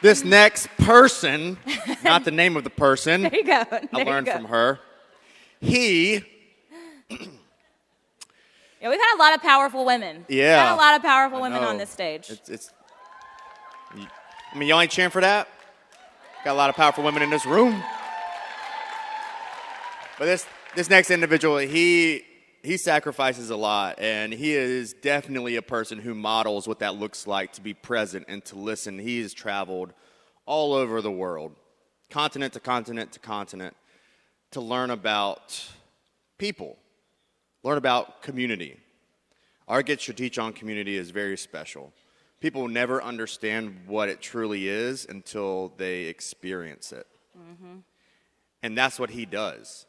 This next person, not the name of the person. There you go. I learned from her. He. Yeah, we've had a lot of powerful women. Yeah. We've had a lot of powerful women on this stage. Y'all ain't cheering for that? Got a lot of powerful women in this room. But this next individual, he sacrifices a lot, and he is definitely a person who models what that looks like to be present and to listen. He has traveled all over the world, continent to continent to continent, to learn about people, learn about community. Our Get Your Teach on community is very special. People never understand what it truly is until they experience it. Mm-hmm. And that's what he does.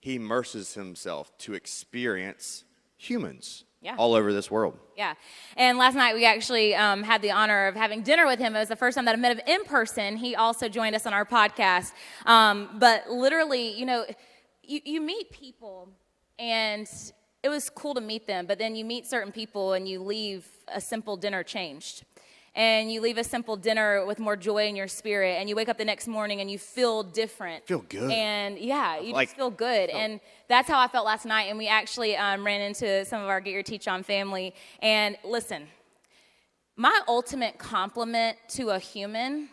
He immerses himself to experience humans all over this world. Yeah. And last night we actually had the honor of having dinner with him. It was the first time that I met him in person. He also joined us on our podcast. But literally, you meet people, and it was cool to meet them, but then you meet certain people and you leave a simple dinner changed. And you leave a simple dinner with more joy in your spirit, and you wake up the next morning and you feel different. Feel good. And you just feel good. And that's how I felt last night. And we actually ran into some of our Get Your Teach On family. And listen, my ultimate compliment to a human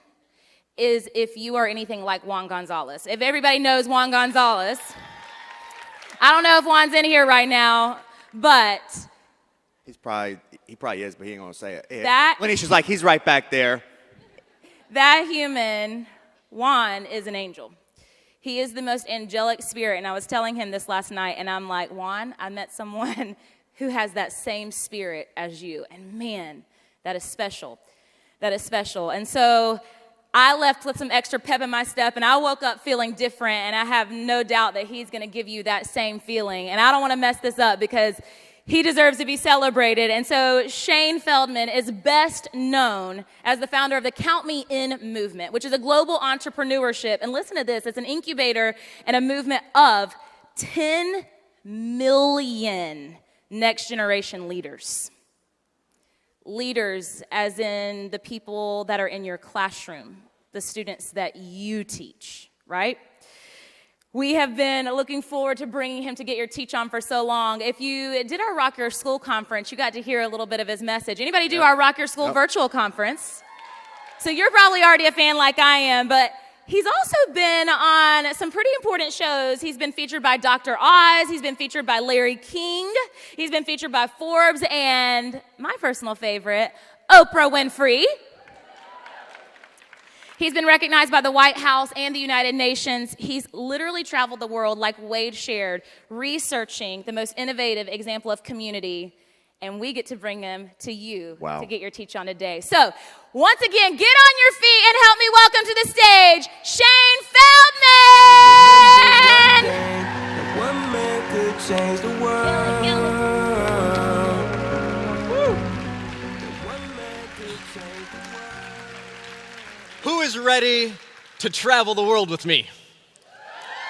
is if you are anything like Juan Gonzalez. If everybody knows Juan Gonzalez, I don't know if Juan's in here right now, but he probably is, but he ain't gonna say it. Lanisha's like, he's right back there. That human, Juan, is an angel. He is the most angelic spirit, and I was telling him this last night, and I'm like, Juan, I met someone who has that same spirit as you, and man, that is special. That is special. And so I left with some extra pep in my step, and I woke up feeling different, and I have no doubt that he's going to give you that same feeling. And I don't want to mess this up because he deserves to be celebrated. And so Shane Feldman is best known as the founder of the Count Me In movement, which is a global entrepreneurship. And listen to this. It's an incubator and a movement of 10 million next generation leaders. Leaders as in the people that are in your classroom, the students that you teach, right? We have been looking forward to bringing him to Get Your Teach On for so long. If you did our Rock Your School conference, you got to hear a little bit of his message. Anybody do our Rock Your School virtual conference? So you're probably already a fan like I am, but he's also been on some pretty important shows. He's been featured by Dr. Oz. He's been featured by Larry King. He's been featured by Forbes and my personal favorite, Oprah Winfrey. He's been recognized by the White House and the United Nations. He's literally traveled the world, like Wade shared, researching the most innovative example of community. And we get to bring him to you to Get Your Teach On today. So, once again, get on your feet and help me welcome to the stage, Shane Feldman! One man could change the world. Who is ready to travel the world with me?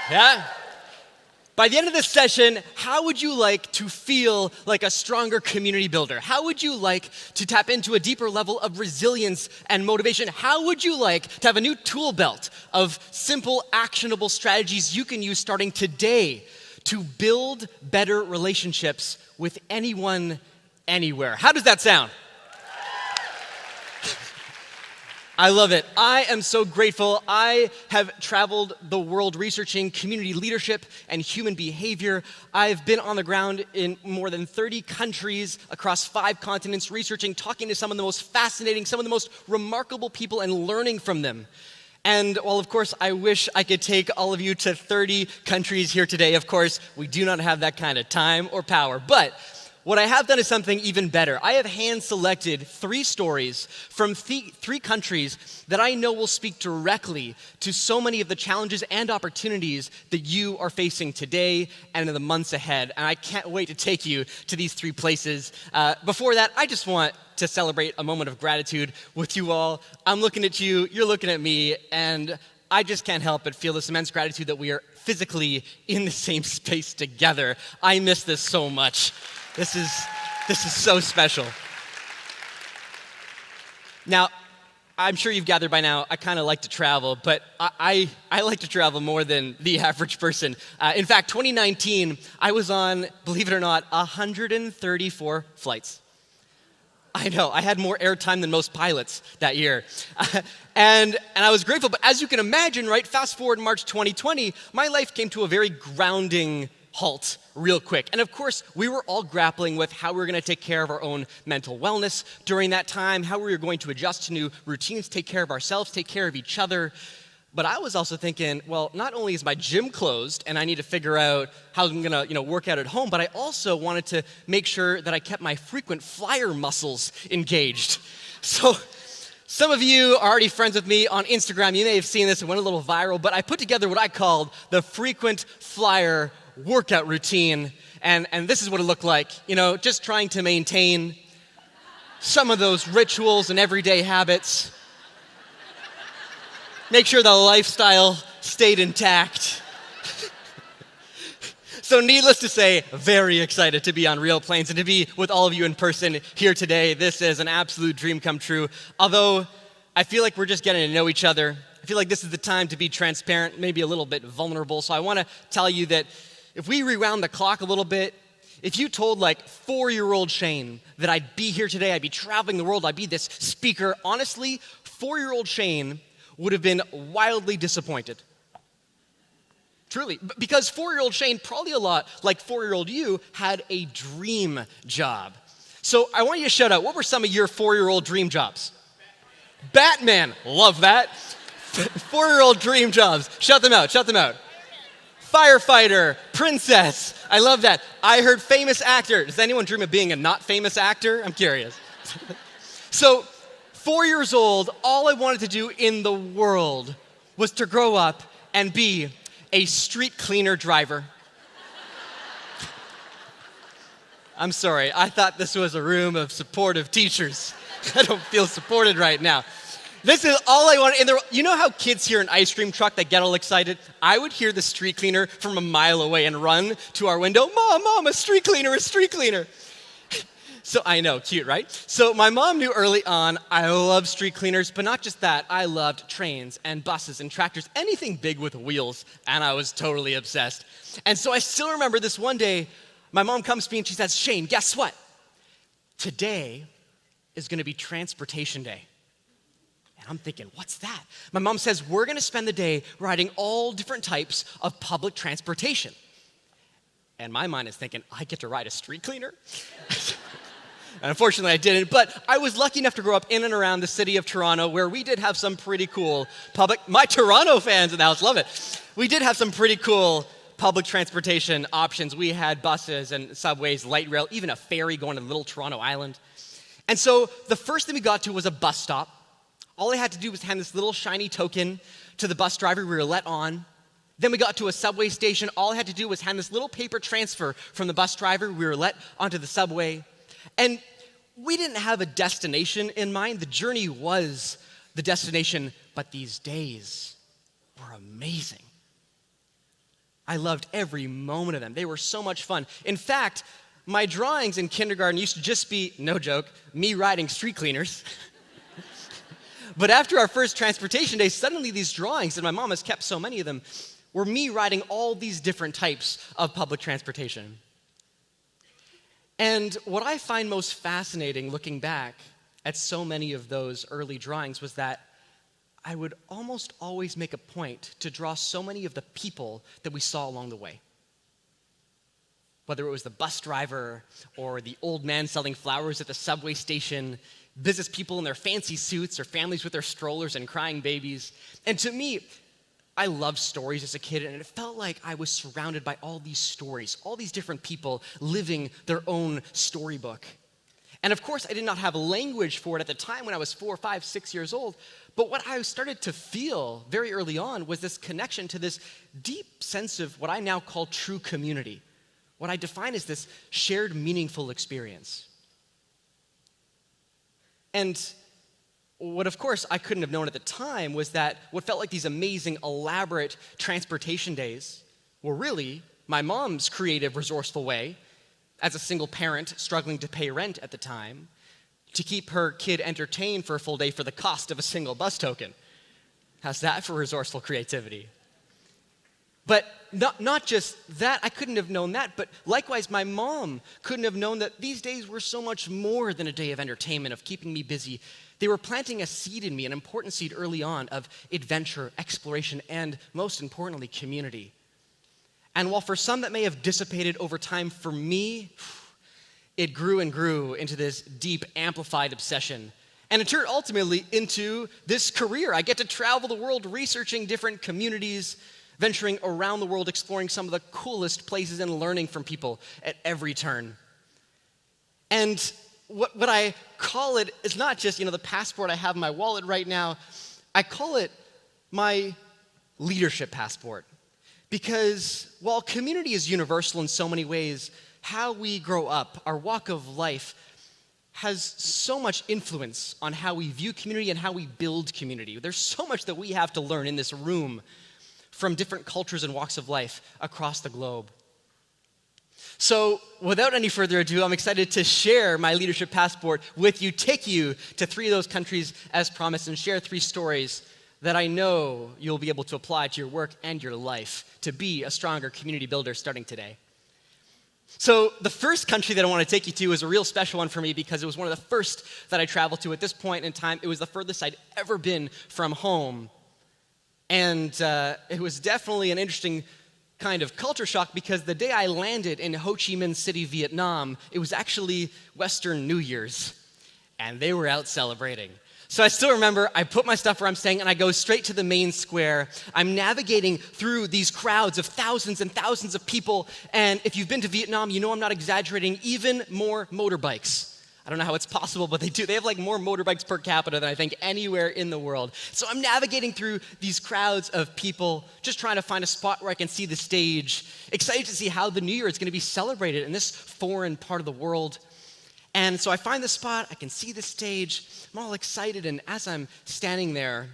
Yeah? By the end of this session, how would you like to feel like a stronger community builder? How would you like to tap into a deeper level of resilience and motivation? How would you like to have a new tool belt of simple, actionable strategies you can use starting today to build better relationships with anyone, anywhere? How does that sound? I love it. I am so grateful. I have traveled the world researching community leadership and human behavior. I've been on the ground in more than 30 countries across 5 continents, researching, talking to some of the most fascinating, some of the most remarkable people and learning from them. And while, of course, I wish I could take all of you to 30 countries here today, of course, we do not have that kind of time or power. But what I have done is something even better. I have hand-selected 3 stories from 3 countries that I know will speak directly to so many of the challenges and opportunities that you are facing today and in the months ahead. And I can't wait to take you to these 3 places. Before that, I just want to celebrate a moment of gratitude with you all. I'm looking at you, you're looking at me, and I just can't help but feel this immense gratitude that we are physically in the same space together. I miss this so much. This is so special. Now, I'm sure you've gathered by now, I kind of like to travel, but I like to travel more than the average person. In fact, 2019, I was on, believe it or not, 134 flights. I know, I had more airtime than most pilots that year. And I was grateful, but as you can imagine, right, fast forward March 2020, my life came to a very grounding halt real quick. And of course, we were all grappling with how we were going to take care of our own mental wellness during that time, how we were going to adjust to new routines, take care of ourselves, take care of each other. But I was also thinking, well, not only is my gym closed and I need to figure out how I'm going to, work out at home, but I also wanted to make sure that I kept my frequent flyer muscles engaged. So some of you are already friends with me on Instagram. You may have seen this. It went a little viral, but I put together what I called the frequent flyer workout routine, and this is what it looked like. Just trying to maintain some of those rituals and everyday habits. Make sure the lifestyle stayed intact. So needless to say, very excited to be on Real Plains and to be with all of you in person here today. This is an absolute dream come true. Although I feel like we're just getting to know each other. I feel like this is the time to be transparent, maybe a little bit vulnerable. So I want to tell you that if we rewound the clock a little bit, if you told 4-year-old Shane that I'd be here today, I'd be traveling the world, I'd be this speaker, honestly, 4-year-old Shane would have been wildly disappointed. Truly, because 4-year-old Shane, probably a lot like 4-year-old you, had a dream job. So I want you to shout out, what were some of your 4-year-old dream jobs? Batman, love that. 4-year-old dream jobs, shout them out. Firefighter, princess, I love that. I heard famous actor. Does anyone dream of being a not famous actor? I'm curious. So 4 years old, all I wanted to do in the world was to grow up and be a street cleaner driver. I'm sorry, I thought this was a room of supportive teachers. I don't feel supported right now. This is all I wanted. You know how kids hear an ice cream truck, they get all excited? I would hear the street cleaner from a mile away and run to our window. Mom, a street cleaner. So I know, cute, right? So my mom knew early on I love street cleaners, but not just that. I loved trains and buses and tractors, anything big with wheels, and I was totally obsessed. And so I still remember this one day, my mom comes to me and she says, Shane, guess what? Today is going to be transportation day. And I'm thinking, what's that? My mom says, we're going to spend the day riding all different types of public transportation. And my mind is thinking, I get to ride a street cleaner? And unfortunately, I didn't. But I was lucky enough to grow up in and around the city of Toronto, where we did have some pretty cool my Toronto fans in the house love it. We did have some pretty cool public transportation options. We had buses and subways, light rail, even a ferry going to Little Toronto Island. And so the first thing we got to was a bus stop. All I had to do was hand this little shiny token to the bus driver we were let on. Then we got to a subway station. All I had to do was hand this little paper transfer from the bus driver we were let onto the subway. And we didn't have a destination in mind. The journey was the destination, but these days were amazing. I loved every moment of them. They were so much fun. In fact, my drawings in kindergarten used to just be, no joke, me riding street cleaners. But after our first transportation day, suddenly these drawings, and my mom has kept so many of them, were me riding all these different types of public transportation. And what I find most fascinating looking back at so many of those early drawings was that I would almost always make a point to draw so many of the people that we saw along the way. Whether it was the bus driver or the old man selling flowers at the subway station, business people in their fancy suits or families with their strollers and crying babies. And to me, I loved stories as a kid, and it felt like I was surrounded by all these stories, all these different people living their own storybook. And of course, I did not have language for it at the time when I was 4, 5, 6 years old. But what I started to feel very early on was this connection to this deep sense of what I now call true community, what I define as this shared meaningful experience. And what, of course, I couldn't have known at the time was that what felt like these amazing, elaborate transportation days were really my mom's creative, resourceful way, as a single parent struggling to pay rent at the time, to keep her kid entertained for a full day for the cost of a single bus token. How's that for resourceful creativity? But not just that, I couldn't have known that, but likewise, my mom couldn't have known that these days were so much more than a day of entertainment, of keeping me busy. They were planting a seed in me, an important seed early on of adventure, exploration, and most importantly, community. And while for some that may have dissipated over time, for me, it grew and grew into this deep, amplified obsession. And it turned ultimately into this career. I get to travel the world researching different communities, venturing around the world, exploring some of the coolest places and learning from people at every turn. And what I call it is not just, the passport I have in my wallet right now. I call it my leadership passport. Because while community is universal in so many ways, how we grow up, our walk of life, has so much influence on how we view community and how we build community. There's so much that we have to learn in this room from different cultures and walks of life across the globe. So, without any further ado, I'm excited to share my leadership passport with you, take you to 3 of those countries as promised, and share 3 stories that I know you'll be able to apply to your work and your life to be a stronger community builder starting today. So the first country that I want to take you to is a real special one for me because it was one of the first that I traveled to at this point in time. It was the furthest I'd ever been from home. And it was definitely an interesting kind of culture shock because the day I landed in Ho Chi Minh City, Vietnam, it was actually Western New Year's. And they were out celebrating. So I still remember, I put my stuff where I'm staying and I go straight to the main square. I'm navigating through these crowds of thousands and thousands of people. And if you've been to Vietnam, you know I'm not exaggerating, even more motorbikes. I don't know how it's possible, but they do. They have like more motorbikes per capita than I think anywhere in the world. So I'm navigating through these crowds of people, just trying to find a spot where I can see the stage, excited to see how the New Year is going to be celebrated in this foreign part of the world. And so I find the spot, I can see the stage, I'm all excited, and as I'm standing there,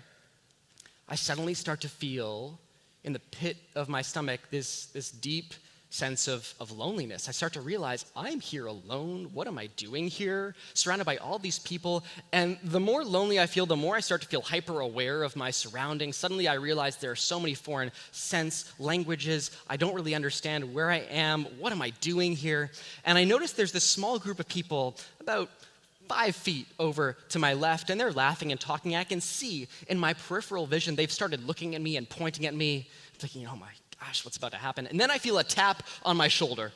I suddenly start to feel in the pit of my stomach this deep sense of loneliness. I start to realize, I'm here alone, what am I doing here? Surrounded by all these people, and the more lonely I feel, the more I start to feel hyper-aware of my surroundings. Suddenly I realize there are so many foreign scents, languages, I don't really understand where I am, what am I doing here? And I notice there's this small group of people, about 5 feet over to my left, and they're laughing and talking. I can see in my peripheral vision, they've started looking at me and pointing at me, thinking, oh my gosh, what's about to happen? And then I feel a tap on my shoulder.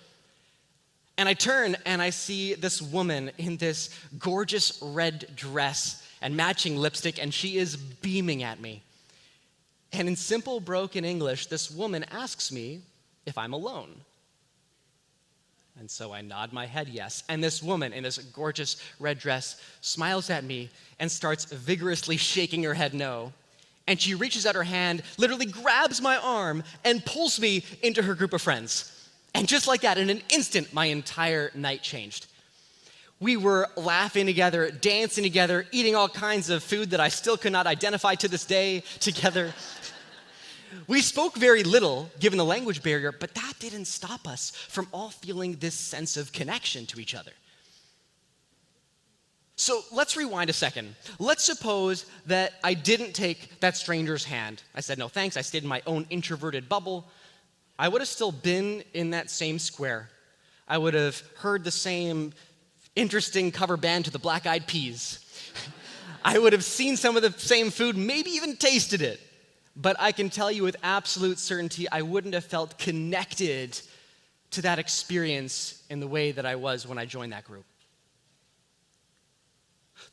And I turn and I see this woman in this gorgeous red dress and matching lipstick, and she is beaming at me. And in simple broken English, this woman asks me if I'm alone. And so I nod my head yes. And this woman in this gorgeous red dress smiles at me and starts vigorously shaking her head no. And she reaches out her hand, literally grabs my arm, and pulls me into her group of friends. And just like that, in an instant, my entire night changed. We were laughing together, dancing together, eating all kinds of food that I still could not identify to this day together. We spoke very little, given the language barrier, but that didn't stop us from all feeling this sense of connection to each other. So let's rewind a second. Let's suppose that I didn't take that stranger's hand. I said no thanks, I stayed in my own introverted bubble. I would have still been in that same square. I would have heard the same interesting cover band to the Black Eyed Peas. I would have seen some of the same food, maybe even tasted it. But I can tell you with absolute certainty, I wouldn't have felt connected to that experience in the way that I was when I joined that group.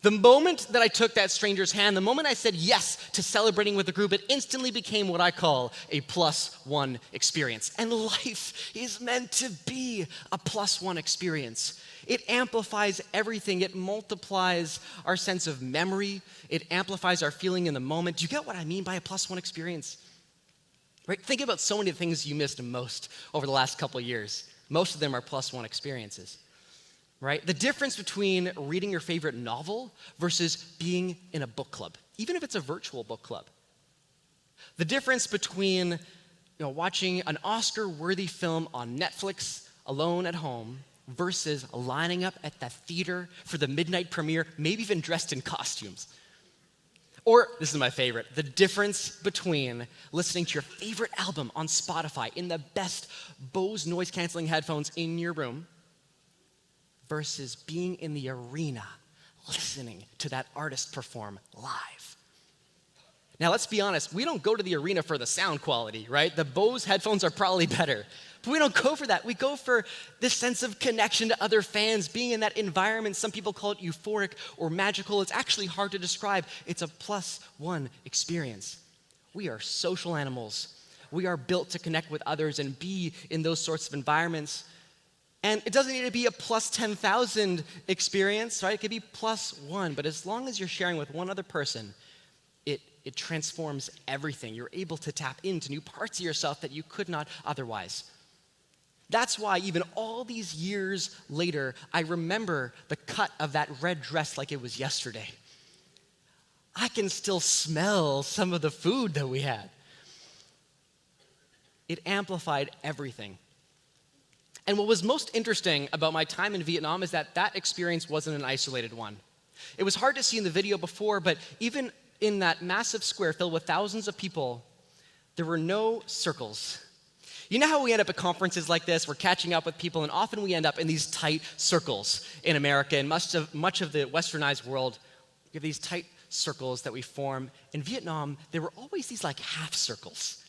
The moment that I took that stranger's hand, the moment I said yes to celebrating with the group, it instantly became what I call a +1 experience. And life is meant to be a +1 experience. It amplifies everything. It multiplies our sense of memory. It amplifies our feeling in the moment. Do you get what I mean by a +1 experience? Right? Think about so many things you missed most over the last couple of years. Most of them are +1 experiences. Right? The difference between reading your favorite novel versus being in a book club, even if it's a virtual book club. The difference between watching an Oscar-worthy film on Netflix alone at home versus lining up at the theater for the midnight premiere, maybe even dressed in costumes. Or, this is my favorite, the difference between listening to your favorite album on Spotify in the best Bose noise-canceling headphones in your room versus being in the arena listening to that artist perform live. Now, let's be honest, we don't go to the arena for the sound quality, right? The Bose headphones are probably better. But we don't go for that. We go for this sense of connection to other fans, being in that environment. Some people call it euphoric or magical. It's actually hard to describe. It's a +1 experience. We are social animals. We are built to connect with others and be in those sorts of environments. And it doesn't need to be a +10,000 experience, right? It could be +1. But as long as you're sharing with one other person, it transforms everything. You're able to tap into new parts of yourself that you could not otherwise. That's why even all these years later, I remember the cut of that red dress like it was yesterday. I can still smell some of the food that we had. It amplified everything. And what was most interesting about my time in Vietnam is that that experience wasn't an isolated one. It was hard to see in the video before, but even in that massive square filled with thousands of people, there were no circles. You know how we end up at conferences like this? We're catching up with people, and often we end up in these tight circles in America and much of the westernized world. We have these tight circles that we form. In Vietnam, there were always these like half circles.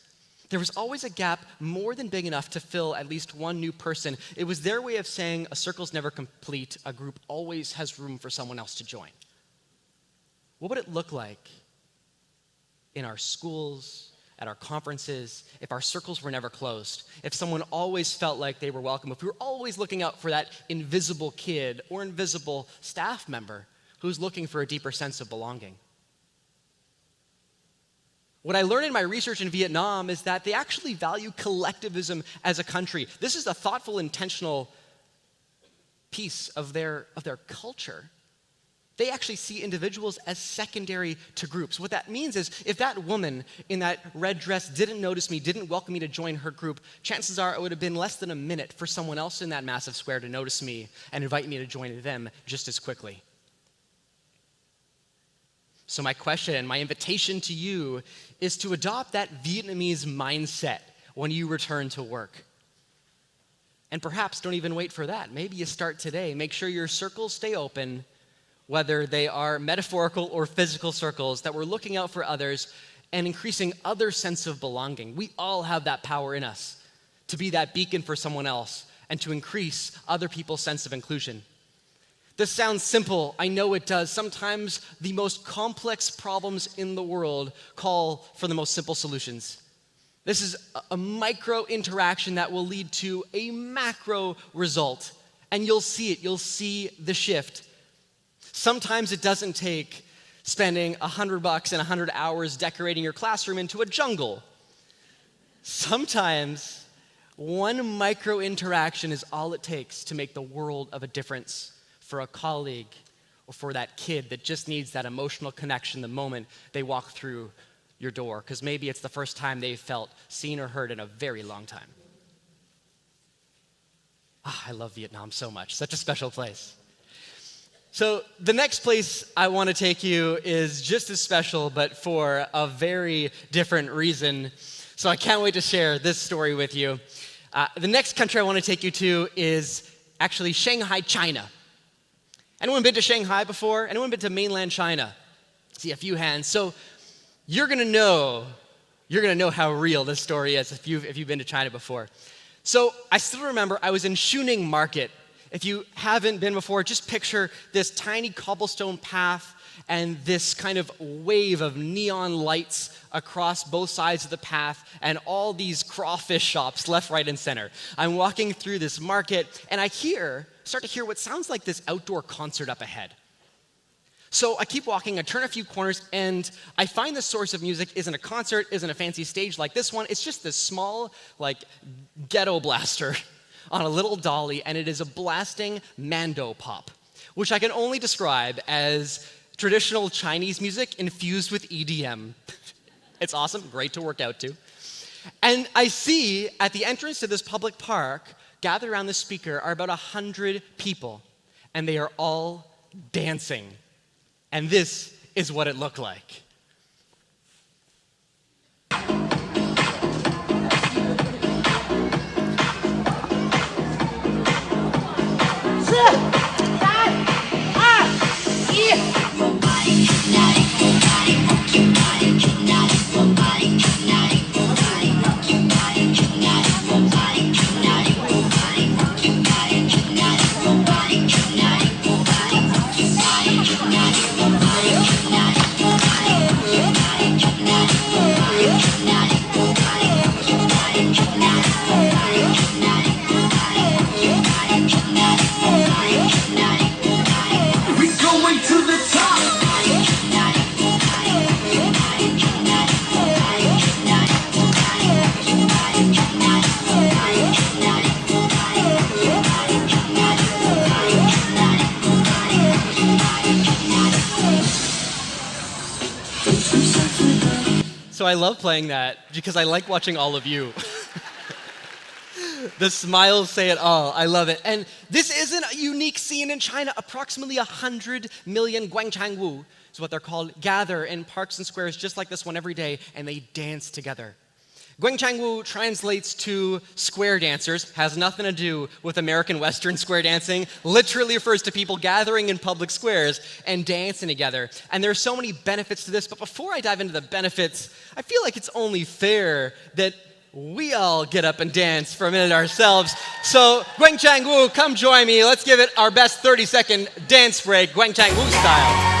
There was always a gap more than big enough to fill at least one new person. It was their way of saying a circle's never complete. A group always has room for someone else to join. What would it look like in our schools, at our conferences, if our circles were never closed, if someone always felt like they were welcome, if we were always looking out for that invisible kid or invisible staff member who's looking for a deeper sense of belonging? What I learned in my research in Vietnam is that they actually value collectivism as a country. This is a thoughtful, intentional piece of their culture. They actually see individuals as secondary to groups. What that means is if that woman in that red dress didn't notice me, didn't welcome me to join her group, chances are it would have been less than a minute for someone else in that massive square to notice me and invite me to join them just as quickly. So my question, my invitation to you is to adopt that Vietnamese mindset when you return to work. And perhaps don't even wait for that. Maybe you start today. Make sure your circles stay open, whether they are metaphorical or physical circles, that we're looking out for others and increasing other sense of belonging. We all have that power in us to be that beacon for someone else and to increase other people's sense of inclusion. This sounds simple, I know it does. Sometimes the most complex problems in the world call for the most simple solutions. This is a micro interaction that will lead to a macro result, and you'll see it, you'll see the shift. Sometimes it doesn't take spending $100 and 100 hours decorating your classroom into a jungle. Sometimes one micro interaction is all it takes to make the world of a difference for a colleague or for that kid that just needs that emotional connection the moment they walk through your door, because maybe it's the first time they've felt seen or heard in a very long time. I love Vietnam so much, such a special place. So the next place I want to take you is just as special, but for a very different reason. So I can't wait to share this story with you. The next country I want to take you to is actually Shanghai, China. Anyone been to Shanghai before? Anyone been to mainland China? See a few hands. So you're gonna know how real this story is if you've been to China before. So I still remember I was in Shuning Market. If you haven't been before, just picture this tiny cobblestone path and this kind of wave of neon lights across both sides of the path and all these crawfish shops left, right, and center. I'm walking through this market and I start to hear what sounds like this outdoor concert up ahead. So I keep walking, I turn a few corners, and I find the source of music isn't a concert, isn't a fancy stage like this one. It's just this small, ghetto blaster on a little dolly, and it is a blasting mando pop, which I can only describe as traditional Chinese music infused with EDM. It's awesome, great to work out to. And I see at the entrance to this public park gathered around the speaker are about 100 people, and they are all dancing. And this is what it looked like. So I love playing that because I like watching all of you. The smiles say it all. I love it. And this isn't a unique scene in China. Approximately 100 million guangchangwu is what they're called, gather in parks and squares just like this one every day, and they dance together. Guangchangwu translates to square dancers, has nothing to do with American Western square dancing, literally refers to people gathering in public squares and dancing together. And there are so many benefits to this, but before I dive into the benefits, I feel like it's only fair that we all get up and dance for a minute ourselves. So Guangchangwu, come join me. Let's give it our best 30-second dance break, Guangchangwu style.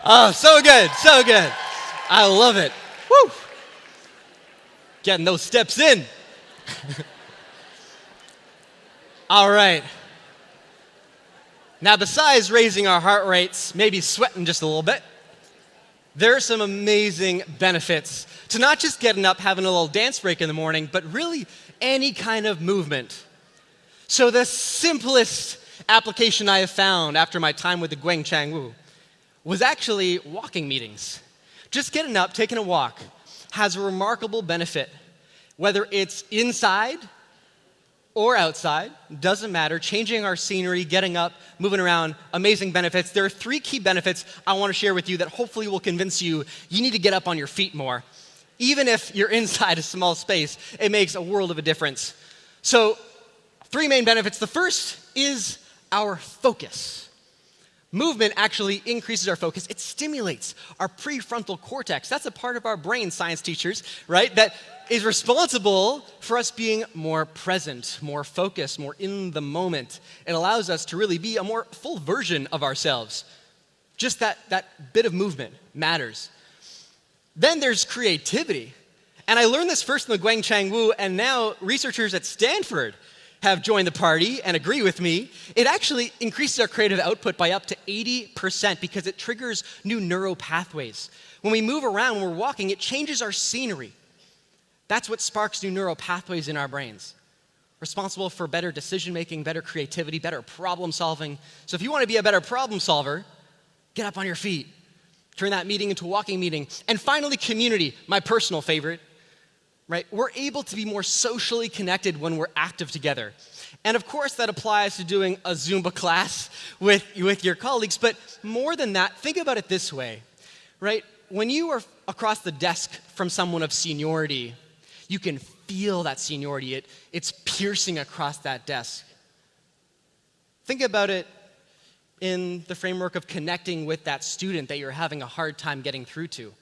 Oh, so good, so good. I love it. Woo! Getting those steps in. All right. Now, besides raising our heart rates, maybe sweating just a little bit, there are some amazing benefits to not just getting up, having a little dance break in the morning, but really any kind of movement. So the simplest application I have found after my time with the Guangchangwu was actually walking meetings. Just getting up, taking a walk, has a remarkable benefit. Whether it's inside or outside, doesn't matter. Changing our scenery, getting up, moving around, amazing benefits. There are 3 key benefits I want to share with you that hopefully will convince you need to get up on your feet more. Even if you're inside a small space, it makes a world of a difference. So, 3 main benefits. The first is our focus. Movement actually increases our focus. It stimulates our prefrontal cortex. That's a part of our brain, science teachers, right? That is responsible for us being more present, more focused, more in the moment. It allows us to really be a more full version of ourselves. Just that bit of movement matters. Then there's creativity. And I learned this first in the Guangchangwu, and now researchers at Stanford have joined the party and agree with me. It actually increases our creative output by up to 80% because it triggers new neural pathways. When we move around, when we're walking, it changes our scenery. That's what sparks new neural pathways in our brains. Responsible for better decision making, better creativity, better problem solving. So if you want to be a better problem solver, get up on your feet. Turn that meeting into a walking meeting. And finally, community, my personal favorite. Right? We're able to be more socially connected when we're active together. And of course, that applies to doing a Zumba class with your colleagues. But more than that, think about it this way, right? When you are across the desk from someone of seniority, you can feel that seniority. It's piercing across that desk. Think about it in the framework of connecting with that student that you're having a hard time getting through to.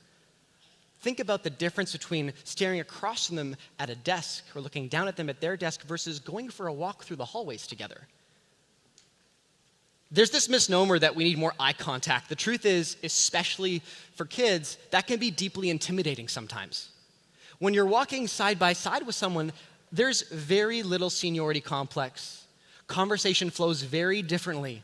Think about the difference between staring across from them at a desk or looking down at them at their desk versus going for a walk through the hallways together. There's this misnomer that we need more eye contact. The truth is, especially for kids, that can be deeply intimidating sometimes. When you're walking side by side with someone, there's very little seniority complex. Conversation flows very differently.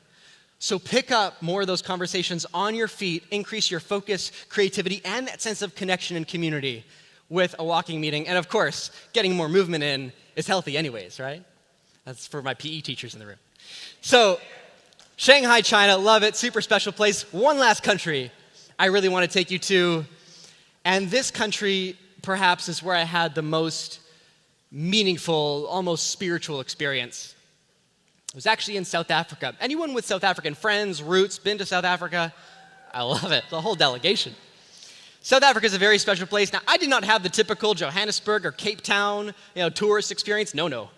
So pick up more of those conversations on your feet, increase your focus, creativity, and that sense of connection and community with a walking meeting. And of course, getting more movement in is healthy anyways, right? That's for my PE teachers in the room. So, Shanghai, China, love it, super special place. One last country I really want to take you to, and this country perhaps is where I had the most meaningful, almost spiritual experience. It was actually in South Africa. Anyone with South African friends, roots, been to South Africa? I love it, the whole delegation. South Africa is a very special place. Now, I did not have the typical Johannesburg or Cape Town, tourist experience. No,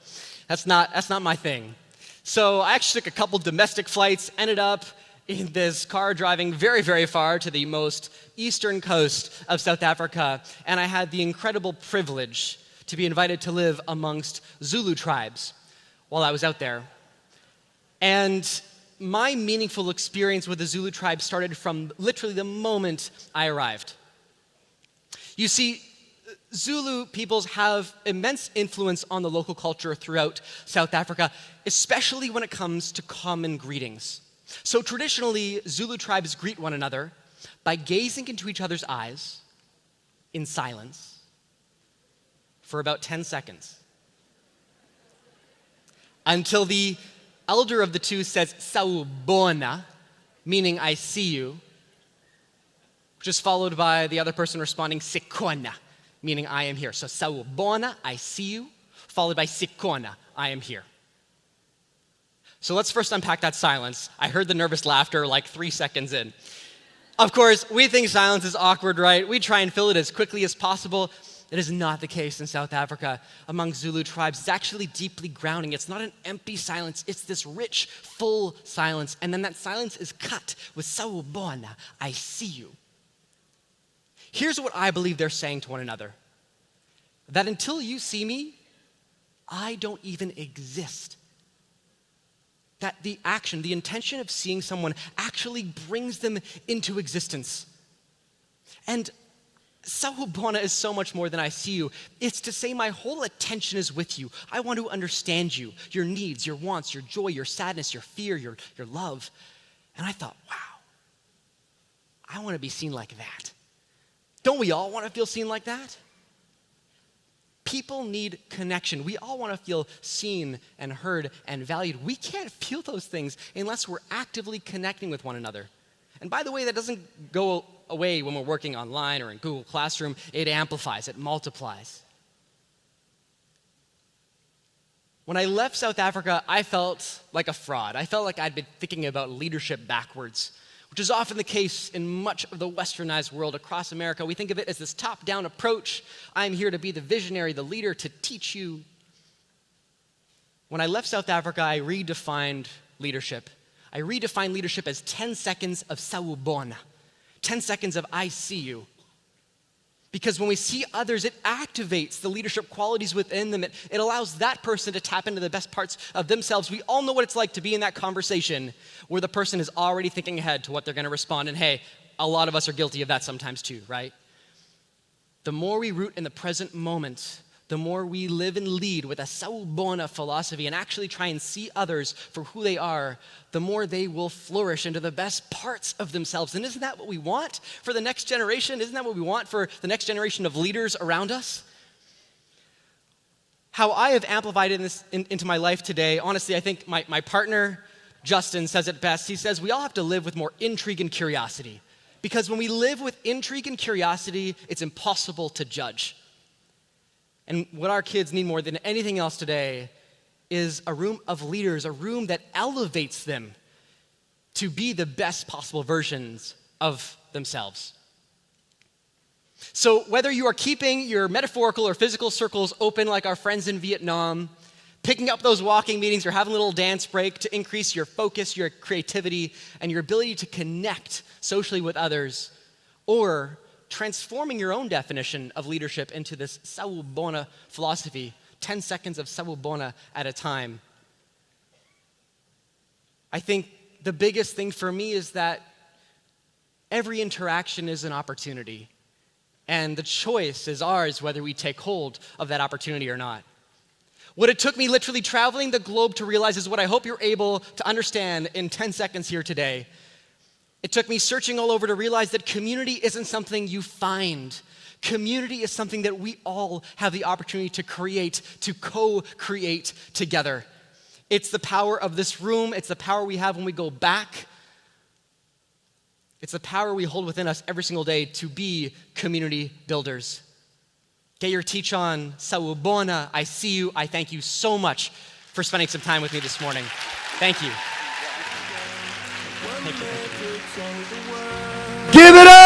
that's not my thing. So I actually took a couple domestic flights, ended up in this car driving very, very far to the most eastern coast of South Africa, and I had the incredible privilege to be invited to live amongst Zulu tribes while I was out there. And my meaningful experience with the Zulu tribe started from literally the moment I arrived. You see, Zulu peoples have immense influence on the local culture throughout South Africa, especially when it comes to common greetings. So traditionally, Zulu tribes greet one another by gazing into each other's eyes in silence for about 10 seconds until the elder of the two says, "Sawubona," meaning I see you, which is followed by the other person responding, "Sikhona," meaning I am here. So "Sawubona," I see you, followed by "Sikhona," I am here. So let's first unpack that silence. I heard the nervous laughter like 3 seconds in. Of course, we think silence is awkward, right? We try and fill it as quickly as possible. It is not the case in South Africa among Zulu tribes. It's actually deeply grounding. It's not an empty silence. It's this rich, full silence. And then that silence is cut with "Sawubona," I see you. Here's what I believe they're saying to one another. That until you see me, I don't even exist. That the action, the intention of seeing someone actually brings them into existence. And "Sawubona" is so much more than I see you. It's to say my whole attention is with you. I want to understand you, your needs, your wants, your joy, your sadness, your fear, your love. And I thought, wow, I want to be seen like that. Don't we all want to feel seen like that? People need connection. We all want to feel seen and heard and valued. We can't feel those things unless we're actively connecting with one another. And by the way, that doesn't go away when we're working online or in Google Classroom. It amplifies, it multiplies. When I left South Africa, I felt like a fraud. I felt like I'd been thinking about leadership backwards, which is often the case in much of the westernized world across America. We think of it as this top-down approach. I'm here to be the visionary, the leader, to teach you. When I left South Africa, I redefined leadership. I redefined leadership as 10 seconds of "Sawubona," 10 seconds of "I see you." Because when we see others, it activates the leadership qualities within them. It allows that person to tap into the best parts of themselves. We all know what it's like to be in that conversation where the person is already thinking ahead to what they're going to respond. And hey, a lot of us are guilty of that sometimes too, right? The more we root in the present moment, the more we live and lead with a "Sawubona" philosophy and actually try and see others for who they are, the more they will flourish into the best parts of themselves. And isn't that what we want for the next generation? Isn't that what we want for the next generation of leaders around us? How I have amplified into my life today, honestly, I think my partner, Justin, says it best. He says, we all have to live with more intrigue and curiosity. Because when we live with intrigue and curiosity, it's impossible to judge. And what our kids need more than anything else today is a room of leaders, a room that elevates them to be the best possible versions of themselves. So whether you are keeping your metaphorical or physical circles open like our friends in Vietnam, picking up those walking meetings or having a little dance break to increase your focus, your creativity, and your ability to connect socially with others, or transforming your own definition of leadership into this "Sawubona" philosophy, 10 seconds of "Sawubona" at a time. I think the biggest thing for me is that every interaction is an opportunity. And the choice is ours whether we take hold of that opportunity or not. What it took me literally traveling the globe to realize is what I hope you're able to understand in 10 seconds here today. It took me searching all over to realize that community isn't something you find. Community is something that we all have the opportunity to create, to co-create together. It's the power of this room. It's the power we have when we go back. It's the power we hold within us every single day to be community builders. Get your teach on. Sawubona. I see you. I thank you so much for spending some time with me this morning. Thank you. Give it up!